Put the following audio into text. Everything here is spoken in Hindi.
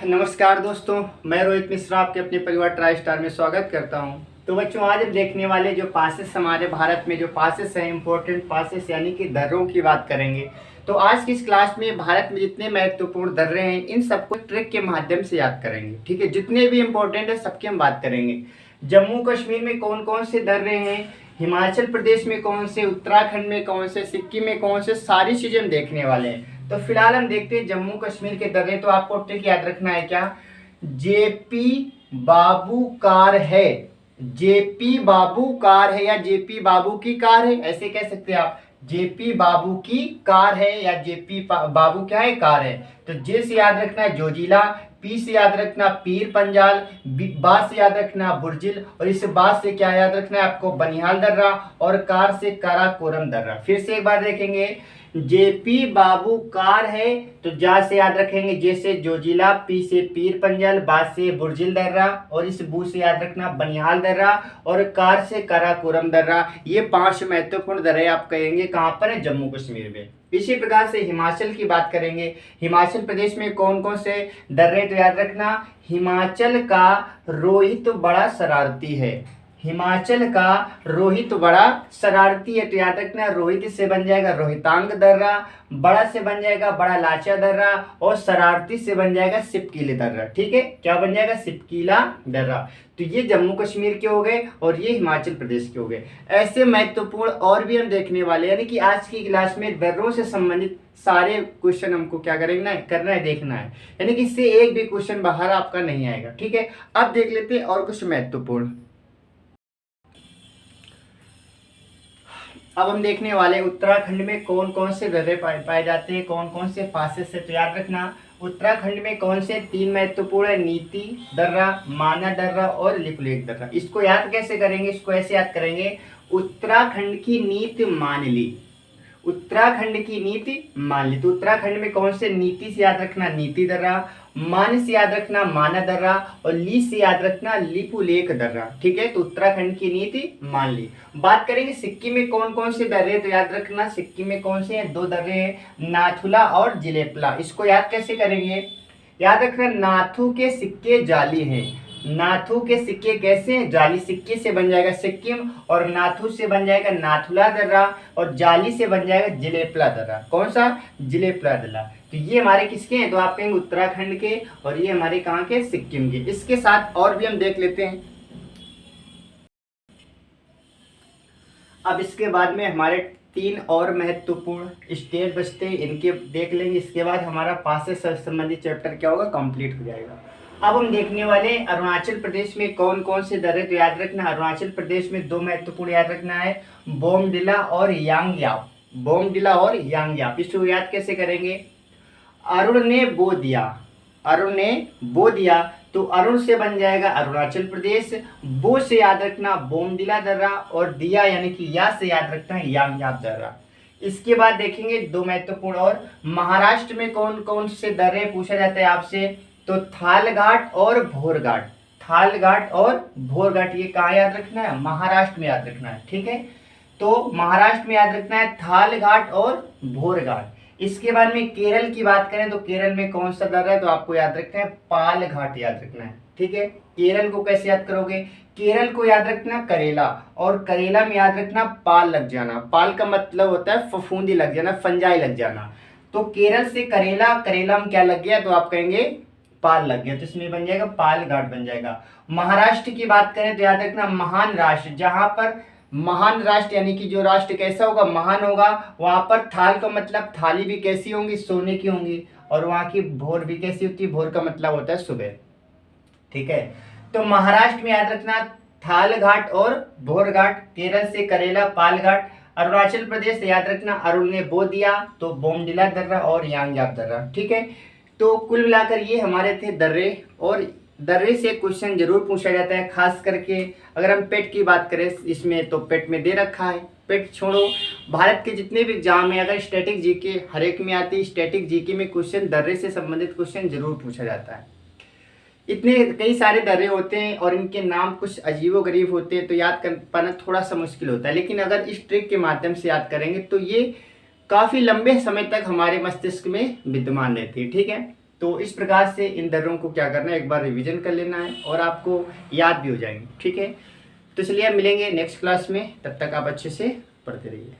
नमस्कार दोस्तों, मैं रोहित मिश्रा आपके अपने परिवार ट्राई स्टार में स्वागत करता हूं। तो बच्चों, आज हम देखने वाले जो पासेस हमारे भारत में जो पासेस हैं, इंपॉर्टेंट पासेस यानी कि दर्रों की बात करेंगे। तो आज की इस क्लास में भारत में जितने महत्वपूर्ण दर्रे हैं इन सबको ट्रिक के माध्यम से याद करेंगे। ठीक है, जितने भी इंपॉर्टेंट है सबकी हम बात करेंगे। जम्मू कश्मीर में कौन कौन से दर्रे हैं, हिमाचल प्रदेश में कौन से, उत्तराखंड में कौन से, सिक्किम में कौन से, सारी चीज़ें हम देखने वाले हैं। तो फिलहाल हम देखते हैं जम्मू कश्मीर के दर्रे। तो आपको ट्रिक याद रखना है क्या, जेपी बाबू कार है, जेपी बाबू कार है या जेपी बाबू की कार है, ऐसे कह सकते हैं आप। जेपी बाबू की कार है या जेपी बाबू क्या है, कार है। तो जे से याद रखना है जोजिला, पी से याद रखना पीर पंजाल, बा से याद रखना बुर्जिल, और इस बात से क्या याद रखना है आपको, बनिहाल दर्रा, और कार से काराकोरम दर्रा। फिर से एक बार देखेंगे, जेपी बाबू कार है तो जा से याद रखेंगे जे से जोजिला, पी से पीर पंजाल, बा से बुर्जिल दर्रा, और इस बू से याद रखना बनिहाल दर्रा, और कार से काराकोरम दर्रा। ये 5 महत्वपूर्ण दर्रे आप कहेंगे कहाँ पर है, जम्मू कश्मीर में। इसी प्रकार से हिमाचल की बात करेंगे। हिमाचल प्रदेश में कौन कौन से दर्रे, तो याद रखना हिमाचल का रोहित बड़ा शरारती है, हिमाचल का रोहित बड़ा शरारती है। तो याद रखना रोहित से बन जाएगा रोहितांग दर्रा, बड़ा से बन जाएगा बड़ा लाचा दर्रा, और शरारती से बन जाएगा सिपकीले दर्रा। ठीक है, क्या बन जाएगा, सिपकीला दर्रा। तो ये जम्मू कश्मीर के हो गए और ये हिमाचल प्रदेश के हो गए। ऐसे महत्वपूर्ण और भी हम देखने वाले, यानी कि आज की क्लास में दर्रों से संबंधित सारे क्वेश्चन हमको क्या करना है, देखना है। यानी कि इससे एक भी क्वेश्चन बाहर आपका नहीं आएगा। ठीक है, अब देख लेते हैं और कुछ महत्वपूर्ण। अब हम देखने वाले उत्तराखंड में कौन कौन से दर्रे पाए जाते हैं, कौन कौन से पासेस से। तो याद रखना उत्तराखंड में कौन से 3 महत्वपूर्ण है, नीति दर्रा, माना दर्रा और लिपुलेख दर्रा। इसको याद कैसे करेंगे, इसको ऐसे याद करेंगे, उत्तराखंड की नीति मान ली, उत्तराखंड की नीति मान ली। तो उत्तराखंड में कौन से, नीति से याद रखना नीति दर्रा, मान से याद रखना माना दर्रा, और ली से याद रखना लिपुलेख दर्रा। ठीक है, तो उत्तराखंड की नीति मान ली। बात करेंगे सिक्किम में कौन कौन से दर्रे, तो याद रखना सिक्किम में कौन से हैं, 2 दर्रे हैं, नाथुला और जिलेपला। इसको याद कैसे करेंगे, याद रखना नाथू के सिक्के जाली हैं, नाथू के सिक्के कैसे हैं, जाली। सिक्के से बन जाएगा सिक्किम, और नाथू से बन जाएगा नाथुला दर्रा, और जाली से बन जाएगा जिलेपला दर्रा। कौन सा, जिलेपला दर्रा। तो ये हमारे किसके हैं, तो आप कहेंगे उत्तराखंड के, और ये हमारे कहाँ के, सिक्किम के। इसके साथ और भी हम देख लेते हैं। अब इसके बाद में हमारे 3 और महत्वपूर्ण स्टेट बचते हैं, इनके देख लेंगे। इसके बाद हमारा पासेस से संबंधित चैप्टर क्या होगा, कंप्लीट हो जाएगा। अब हम देखने वाले अरुणाचल प्रदेश में कौन कौन से दर्रे। तो याद रखना अरुणाचल प्रदेश में 2 महत्वपूर्ण याद रखना है, बोमडिला और यांगयाप, बोमडिला और यांगयाप। इसको याद कैसे करेंगे, अरुण ने बो दिया, अरुण ने बो दिया, तो अरुण से बन जाएगा अरुणाचल प्रदेश, बो से याद रखना बोमडिला दर्रा, और दिया यानी कि या से याद रखना है यांगयाप दर्रा। इसके बाद देखेंगे 2 महत्वपूर्ण और, महाराष्ट्र में कौन कौन से दर्रे पूछा जाता है आपसे, तो थालघाट और भोरघाट, थालघाट और भोरघाट। ये कहाँ याद रखना है, महाराष्ट्र में याद रखना है। ठीक है, तो महाराष्ट्र में याद रखना है थालघाट और भोरघाट। इसके बाद में केरल की बात करें तो केरल में कौन सा दर्रा है, तो आपको याद रखना है पालघाट याद रखना है। ठीक है, केरल को कैसे याद करोगे, केरल को याद रखना करेला, और करेला में याद रखना पाल लग जाना। पाल का मतलब होता है फफूंदी लग जाना, फंजाई लग जाना। तो केरल से करेला, करेला में क्या लग गया, तो आप कहेंगे पाल लग गया, तो इसमें बन जाएगा पालघाट बन जाएगा। महाराष्ट्र की बात करें तो याद रखना महान राष्ट्र, जहां पर महान राष्ट्र यानी कि जो राष्ट्र कैसा होगा, महान होगा, वहां पर थाल का मतलब थाली भी कैसी होंगी, सोने की होंगी, और वहां की भोर भी कैसी होती है, भोर का मतलब होता है सुबह। ठीक है, तो महाराष्ट्र में याद रखना थालघाट और भोरघाट, केरल से करेला पालघाट, अरुणाचल प्रदेश से याद रखना अरुण ने बो दिया, तो बोमडिला दर्रा और यांगयाप दर्रा। ठीक है, तो कुल मिलाकर ये हमारे थे दर्रे, और दर्रे से क्वेश्चन जरूर पूछा जाता है, खास करके अगर हम पेट की बात करें इसमें, तो पेट में दे रखा है। पेट छोड़ो, भारत के जितने भी एग्जाम में अगर स्टैटिक जीके हर एक में आती है, स्टैटिक जीके में क्वेश्चन दर्रे से संबंधित क्वेश्चन जरूर पूछा जाता है। इतने कई सारे दर्रे होते हैं और इनके नाम कुछ अजीबोगरीब होते हैं, तो याद कर पाना थोड़ा सा मुश्किल होता है, लेकिन अगर इस ट्रिक के माध्यम से याद करेंगे तो ये काफ़ी लंबे समय तक हमारे मस्तिष्क में विद्यमान रहती है। ठीक है, तो तो इस प्रकार से इन दर्रों को क्या करना है, एक बार रिवीजन कर लेना है और आपको याद भी हो जाएंगे। ठीक है, तो चलिए अब मिलेंगे नेक्स्ट क्लास में, तब तक आप अच्छे से पढ़ते रहिए।